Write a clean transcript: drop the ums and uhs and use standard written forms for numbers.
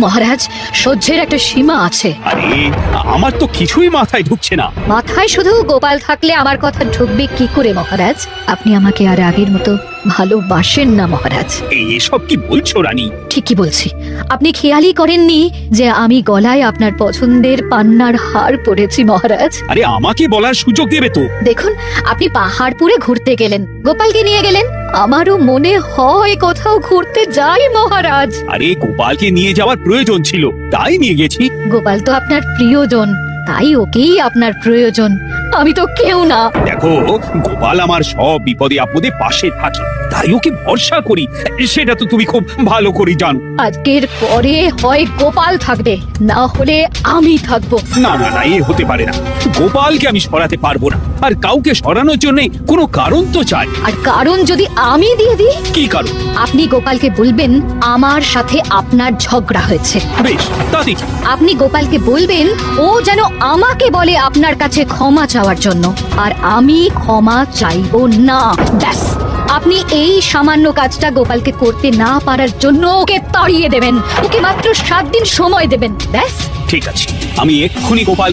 মহারাজ, সহ্যের একটা সীমা আছে। আরে আমার তো কিছুই মাথায় ঢুকছে না। মাথায় শুধু গোপাল থাকলে আমার কথা ঢুকবে কি করে মহারাজ? আপনি আমাকে আর আগের মতো ভালোবাসেন না মহারাজ। এসব কি বলছো রানী? ঠিকই বলছি। আপনি খেয়ালই করেননি যে আমি গলায় আপনার পছন্দের পান্নার হার পরেছি মহারাজ? আরে আমাকে বলার সুযোগ দেবে তো। দেখুন, আপনি পাহাড়পুরে ঘুরতে গেলেন, গোপালকে নিয়ে গেলেন। আমারও মনে হয় কোথাও ঘুরতে যাই মহারাজ। আরে গোপালকে নিয়ে যাওয়ার প্রয়োজন ছিল, তাই নিয়ে গেছি। গোপাল তো আপনার প্রিয়জন, তাই ওকেই আপনার প্রয়োজন। আমি তো কেউ না। দেখো, গোপাল আমার সব বিপদে আপদে পাশে থাকে, তাই ওকে ভরসা করি। সেটা তো তুমি খুব ভালো করে জানো। আজকের পরে হয় গোপাল থাকবে, না হলে আমি থাকবো। না না না, এ হতে পারে না। গোপালকে আমি সরাতে পারবো না, আর কাউকে সরানোর জন্য কোনো কারণ তো চাই। আর কারণ যদি আমি দিয়ে দিই? কি কারণ? আপনি গোপালকে বলবেন আমার সাথে আপনার ঝগড়া হয়েছে। বেশ, তা দেখি। আপনি গোপালকে বলবেন ও যেন আমাকে বলে আপনার কাছে ক্ষমা চাওয়ার জন্য, আর আমি ক্ষমা চাইবো না। ব্যাস, আপনি এই সামান্য কাজটা গোপালকে করতে না পারার জন্য ওকে তাড়িয়ে দেবেন। ওকে মাত্র 7 দিন সময় দেবেন। ব্যাস। ঠিক আছে, আমি এক্ষুনি গোপাল